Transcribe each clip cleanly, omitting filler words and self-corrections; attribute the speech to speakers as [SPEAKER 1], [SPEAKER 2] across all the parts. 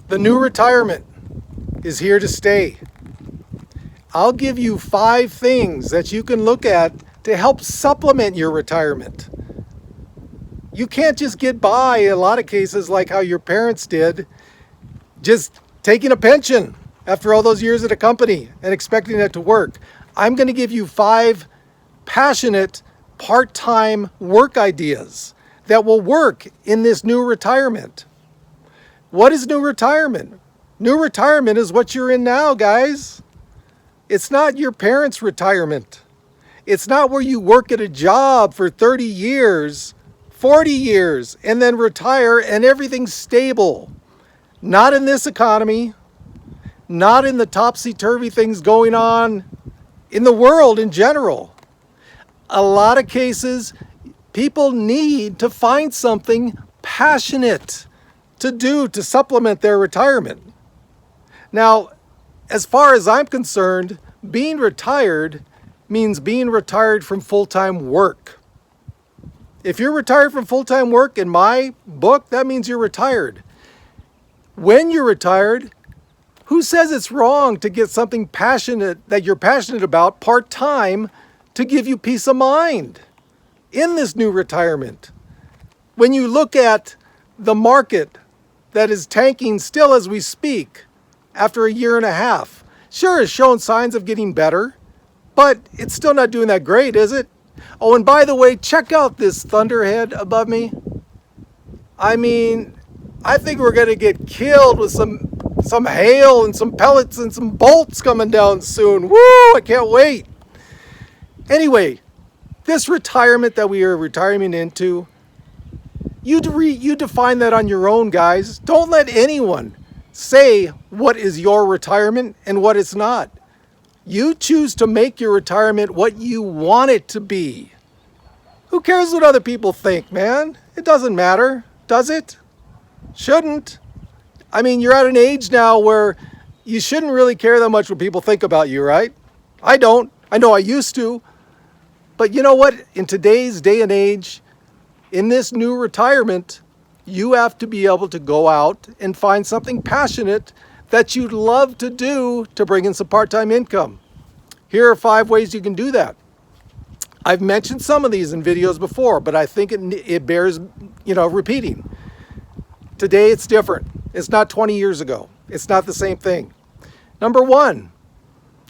[SPEAKER 1] The new retirement is here to stay. I'll give you 5 things that you can look at to help supplement your retirement. You can't just get by in a lot of cases like how your parents did, just taking a pension after all those years at a company and expecting it to work. I'm going to give you 5 passionate part-time work ideas that will work in this new retirement. What is new retirement? New retirement is what you're in now, guys. It's not your parents' retirement. It's not where you work at a job for 30 years, 40 years, and then retire and everything's stable. Not in this economy. Not in the topsy-turvy things going on in the world in general. A lot of cases, people need to find something passionate to do to supplement their retirement. Now, as far as I'm concerned, being retired means being retired from full-time work. If you're retired from full-time work, in my book, that means you're retired. When you're retired, who says it's wrong to get something passionate that you're passionate about part-time to give you peace of mind in this new retirement? When you look at the market that is tanking still as we speak after a year and a half, sure, it's shown signs of getting better, but it's still not doing that great, is it? Oh, and by the way, check out this thunderhead above me. I mean, I think we're going to get killed with some hail and some pellets and some bolts coming down soon. Woo, I can't wait. Anyway, this retirement that we are retiring into, you define that on your own, guys. Don't let anyone say what is your retirement and what it's not. You choose to make your retirement what you want it to be. Who cares what other people think, man? It doesn't matter, does it? Shouldn't. I mean, you're at an age now where you shouldn't really care that much what people think about you, right? I don't. I know I used to. But you know what? In today's day and age, in this new retirement, you have to be able to go out and find something passionate that you'd love to do to bring in some part-time income. Here are 5 ways you can do that. I've mentioned some of these in videos before, but I think it bears, repeating. Today it's different. It's not 20 years ago. It's not the same thing. Number 1,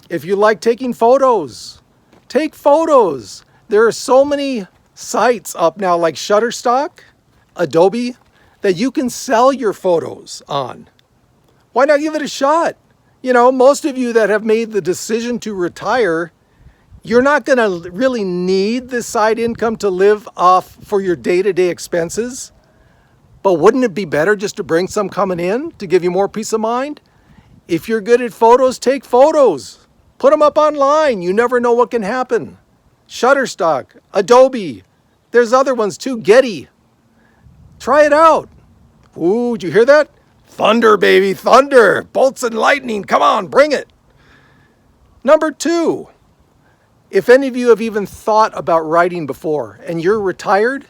[SPEAKER 1] if you like taking photos, take photos. There are so many sites up now like Shutterstock, Adobe, that you can sell your photos on. Why not give it a shot? Most of you that have made the decision to retire, you're not going to really need this side income to live off for your day-to-day expenses. But wouldn't it be better just to bring some coming in to give you more peace of mind? If you're good at photos, take photos. Put them up online. You never know what can happen. Shutterstock, Adobe. There's other ones too. Getty. Try it out. Ooh, did you hear that? Thunder, baby, thunder. Bolts and lightning. Come on, bring it. Number 2, if any of you have even thought about writing before and you're retired,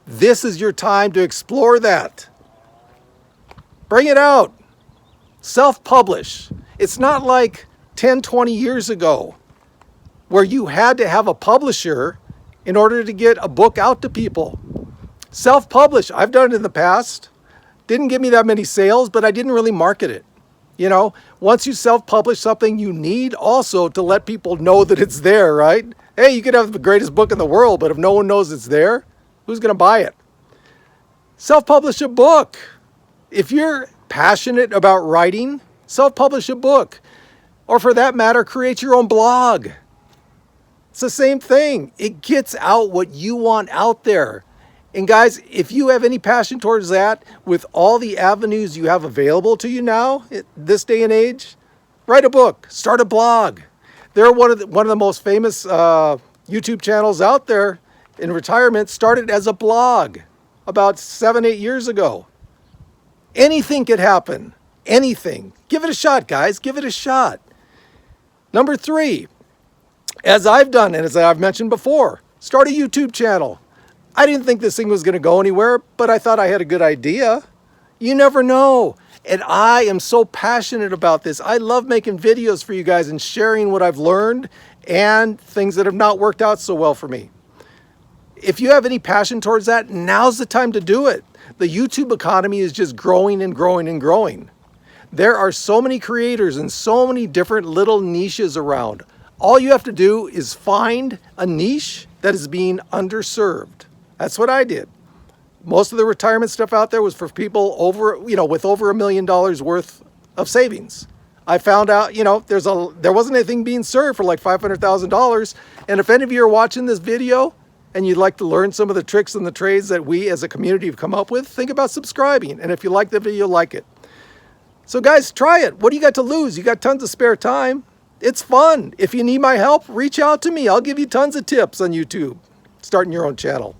[SPEAKER 1] this is your time to explore that. Bring it out. Self-publish. It's not like 10, 20 years ago where you had to have a publisher in order to get a book out to people. Self-publish. I've done it in the past. Didn't give me that many sales, but I didn't really market it. Once you self-publish something, you need also to let people know that it's there, right? Hey, you could have the greatest book in the world, but if no one knows it's there, who's going to buy it? Self-publish a book. If you're passionate about writing, self-publish a book. Or for that matter, create your own blog. It's the same thing. It gets out what you want out there. And guys, if you have any passion towards that, with all the avenues you have available to you now, this day and age, write a book, start a blog. They're one of the most famous YouTube channels out there in retirement, started as a blog about 7, 8 years ago. Anything could happen. Anything. Give it a shot, guys. Give it a shot. Number 3, as I've done and as I've mentioned before, start a YouTube channel. I didn't think this thing was going to go anywhere, but I thought I had a good idea. You never know. And I am so passionate about this. I love making videos for you guys and sharing what I've learned and things that have not worked out so well for me. If you have any passion towards that, now's the time to do it. The YouTube economy is just growing and growing and growing. There are so many creators and so many different little niches around. All you have to do is find a niche that is being underserved. That's what I did. Most of the retirement stuff out there was for people with over $1 million worth of savings. I found out, there wasn't anything being served for like $500,000. And if any of you are watching this video and you'd like to learn some of the tricks and the trades that we as a community have come up with, think about subscribing. And if you like the video, like it. So guys, try it. What do you got to lose? You got tons of spare time. It's fun. If you need my help, reach out to me. I'll give you tons of tips on YouTube, starting your own channel.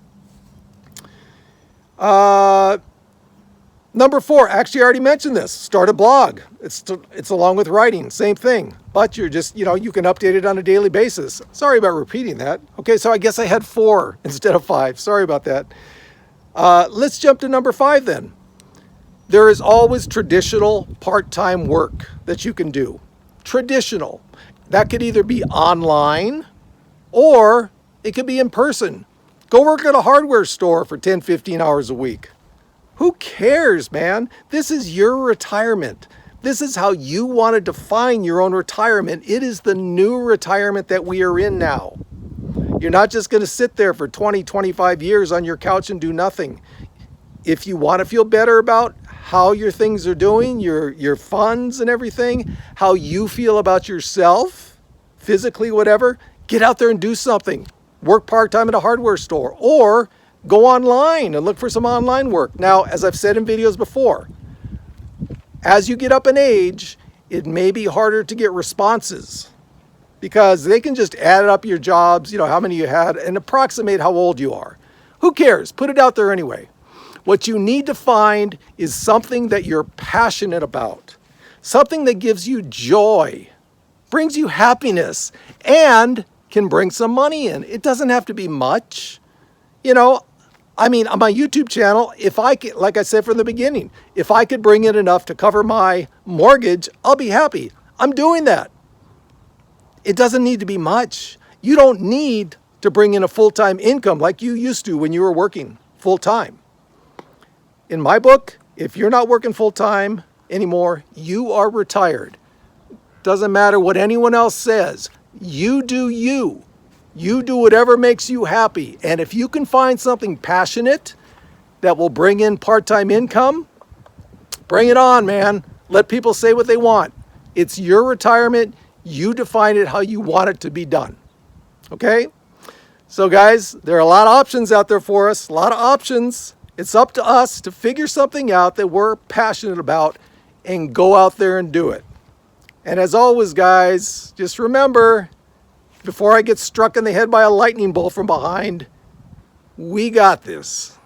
[SPEAKER 1] Number 4, actually I already mentioned this. Start a blog. It's along with writing, same thing. But you're just, you can update it on a daily basis. Sorry about repeating that. Okay, so I guess I had 4 instead of 5. Sorry about that. Let's jump to number 5 then. There is always traditional part-time work that you can do. Traditional. That could either be online or it could be in person. Go work at a hardware store for 10, 15 hours a week. Who cares, man? This is your retirement. This is how you want to define your own retirement. It is the new retirement that we are in now. You're not just going to sit there for 20, 25 years on your couch and do nothing. If you want to feel better about how your things are doing, your funds and everything, how you feel about yourself, physically, whatever, get out there and do something. Work part-time at a hardware store or go online and look for some online work. Now, as I've said in videos before, as you get up in age, it may be harder to get responses because they can just add up your jobs, how many you had, and approximate how old you are. Who cares? Put it out there anyway. What you need to find is something that you're passionate about, something that gives you joy, brings you happiness, and can bring some money in. It doesn't have to be much. On my YouTube channel, if I could, like I said from the beginning, if I could bring in enough to cover my mortgage, I'll be happy. I'm doing that. It doesn't need to be much. You don't need to bring in a full-time income like you used to when you were working full-time. In my book, if you're not working full-time anymore, you are retired. Doesn't matter what anyone else says. You do you. You do whatever makes you happy. And if you can find something passionate that will bring in part-time income, bring it on, man. Let people say what they want. It's your retirement. You define it how you want it to be done. Okay? So guys, there are a lot of options out there for us. A lot of options. It's up to us to figure something out that we're passionate about and go out there and do it. And as always, guys, just remember, before I get struck in the head by a lightning bolt from behind, we got this.